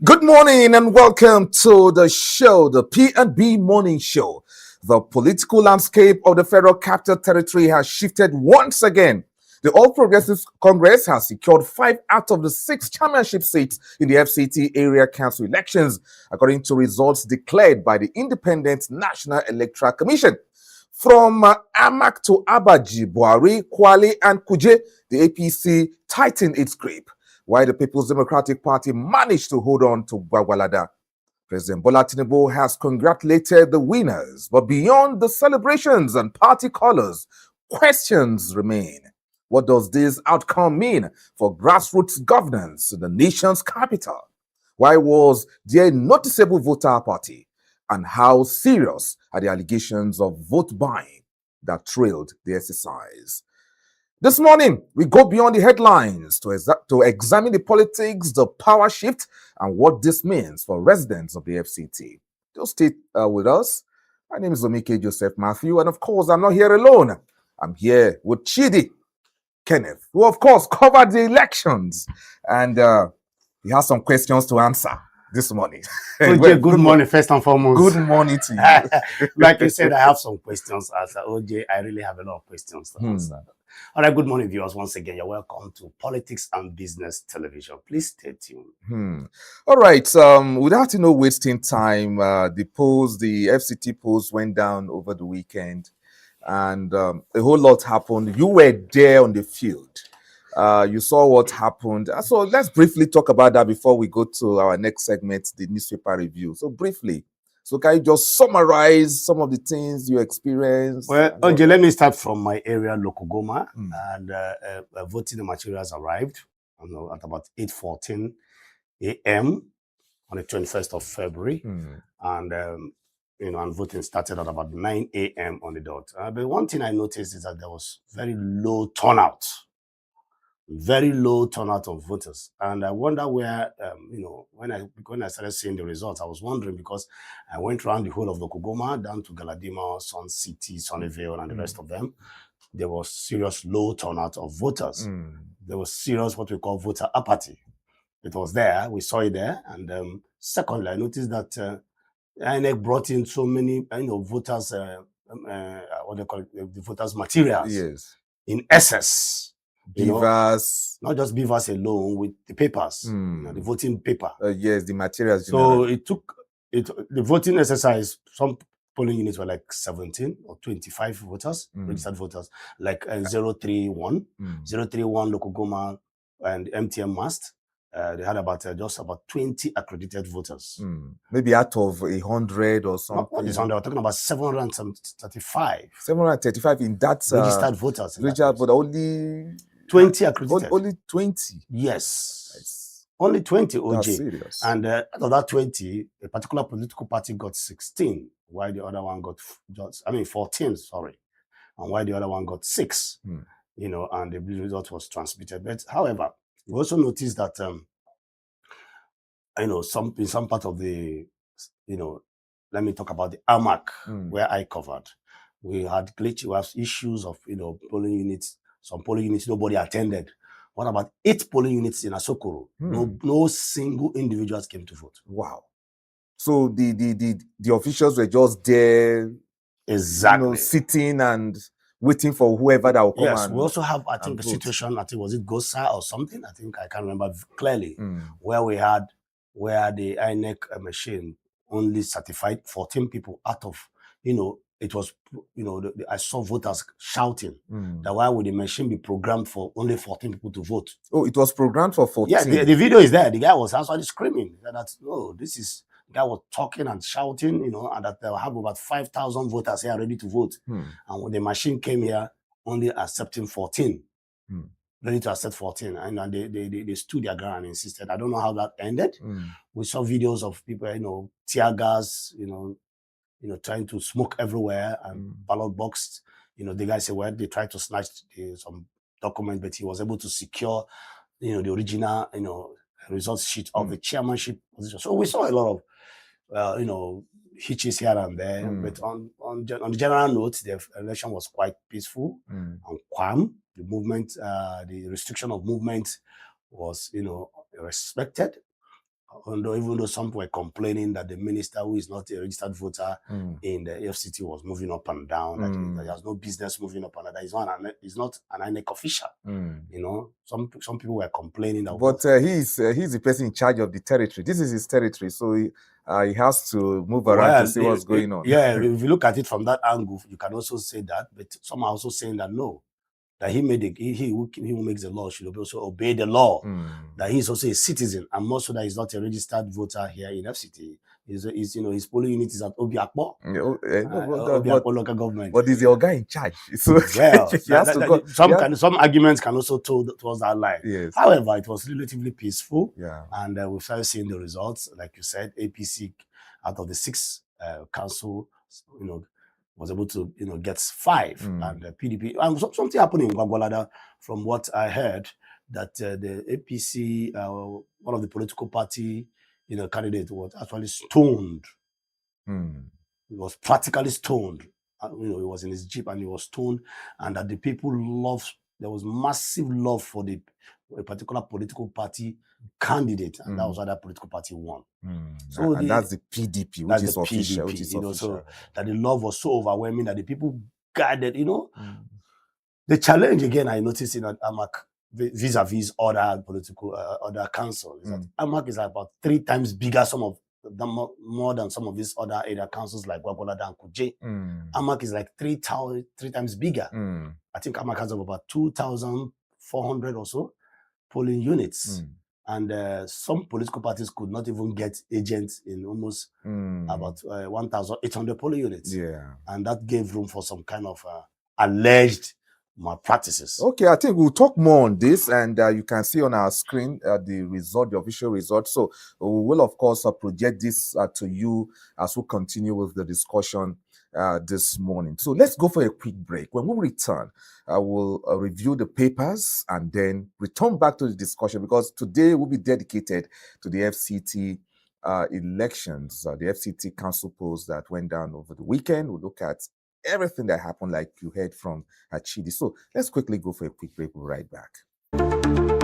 Good morning and welcome to the show, the P&B Morning Show. The political landscape of the Federal Capital Territory has shifted once again. The All Progressives Congress has secured 5 out of the 6 chairmanship seats in the FCT area council elections, according to results declared by the Independent National Electoral Commission. From Amak to Abaji, Buhari, Kwale, and Kuje, the APC tightened its grip, while the People's Democratic Party managed to hold on to Gwagwalada. President Bola Tinubu has congratulated the winners, but beyond the celebrations and party colors, questions remain. What does this outcome mean for grassroots governance in the nation's capital? Why was there a noticeable voter apathy? And how serious are the allegations of vote buying that trailed the exercise? This morning, we go beyond the headlines to examine the politics, the power shift, and what this means for residents of the FCT. Just stay with us. My name is Omike Joseph Matthew, and of course, I'm not here alone. I'm here with Chidi Kenneth, who of course covered the elections, and he has some questions to answer this morning. OJ, good morning, first and foremost. Good morning to you. Like you said, I have some questions to answer. OJ, I really have a lot of questions to answer. All right, good morning, viewers. Once again, you're welcome to Politics and Business Television. Please stay tuned. All right. Without wasting time, the FCT polls went down over the weekend, and a whole lot happened. You were there on the field. You saw what happened. So let's briefly talk about that before we go to our next segment, the newspaper review. So briefly, can you just summarize some of the things you experienced? Well, OJ, let me start from my area, Lokogoma, and voting materials arrived at about 8:14 a.m. on the 21st of February, and and voting started at about 9 a.m. on the dot. But one thing I noticed is that there was very low turnout of voters, and I wonder where when I started seeing the results, I was wondering, because I went around the whole of Lokogoma down to Galadima, Sun City, Sunnyvale, and the rest of them. There was serious low turnout of voters. There was serious what we call voter apathy. It was there, we saw it there, and secondly, I noticed that INEC brought in so many voters what they call it, the voters materials in excess. Beavers, not just beavers alone, with the papers, the voting paper. Yes, the materials. So it took the voting exercise. Some polling units were like 17 or 25 voters, registered voters, like 031 Lokogoma and MTM Mast. They had just about 20 accredited voters. Maybe out of 100 or something. Not 100, we're talking about 735. 735 in that registered voters. But only 20 accredited. Only 20. Yes. Only 20, OJ. That's serious. And out of that 20, a particular political party got 16, while the other one got 14, sorry. And while the other one got 6. And the result was transmitted. But however, we also noticed that in some part of the, let me talk about the AMAC, where I covered. We had issues of polling units. Some polling units nobody attended. What about 8 polling units in Asokoro? No single individuals came to vote. Wow. So the officials were just there, exactly, sitting and waiting for whoever that will come. Yes, we also have, I think, a situation, was it Gosa or something? I think I can't remember clearly, where the INEC machine only certified 14 people out of, it was, I saw voters shouting that why would the machine be programmed for only 14 people to vote? Oh, it was programmed for 14. Yeah, the video is there. The guy was actually screaming that, the guy was talking and shouting, and that they have about 5,000 voters here ready to vote. And when the machine came here, only accepting 14, ready to accept 14. And they stood their ground and insisted. I don't know how that ended. We saw videos of people, tear gas, trying to smoke everywhere and ballot boxed. The guy said, well, they tried to snatch some document, but he was able to secure, the original, results sheet of the chairmanship position. So we saw a lot of, hitches here and there. But on the general note, the election was quite peaceful and calm. The movement, the restriction of movement was, respected. Even though some were complaining that the minister, who is not a registered voter in the FCT, was moving up and down, that he has no business moving up and down, that he's not an INEC official. You know, some people were complaining that. But he's the person in charge of the territory. This is his territory, so he has to move around to see what's going on. Yeah, if you look at it from that angle, you can also say that. But some are also saying that no, that he who makes the law should also obey the law. That he's also a citizen, and more so that he's not a registered voter here in FCT. His polling unit is at Obiakpo, Obiakpo local government. But he's your guy in charge. So well, some arguments can also towards that line. Yes. However, it was relatively peaceful. Yeah. And we started seeing the results. Like you said, APC out of the 6 council, was able to get 5, and the PDP. And something happened in Gwagwalada, from what I heard, that the APC, one of the political party candidate, was actually stoned. He was practically stoned. He was in his jeep and he was stoned, and that the people loved. There was massive love for a particular political party candidate, and that was why that political party won. So and that's the PDP, which is official. So that the love was so overwhelming that the people gathered. The challenge again I noticed in Amak vis-a-vis other political other councils is that Amak is about 3 times bigger, more than some of these other area councils like Gwagwalada and Kuje. Amak is like 3 times bigger. I think Amak has about 2,400 or so polling units. And some political parties could not even get agents in almost about 1,800 polling units. Yeah. And that gave room for some kind of alleged malpractices. Okay, I think we'll talk more on this, and you can see on our screen the official result. So we will, of course, project this to you as we continue with the discussion this morning. So let's go for a quick break. When we return, I will review the papers and then return back to the discussion, because today will be dedicated to the FCT elections, the FCT council polls that went down over the weekend. We'll look at everything that happened, like you heard from Chidi. So let's quickly go for a quick break. We'll be right back.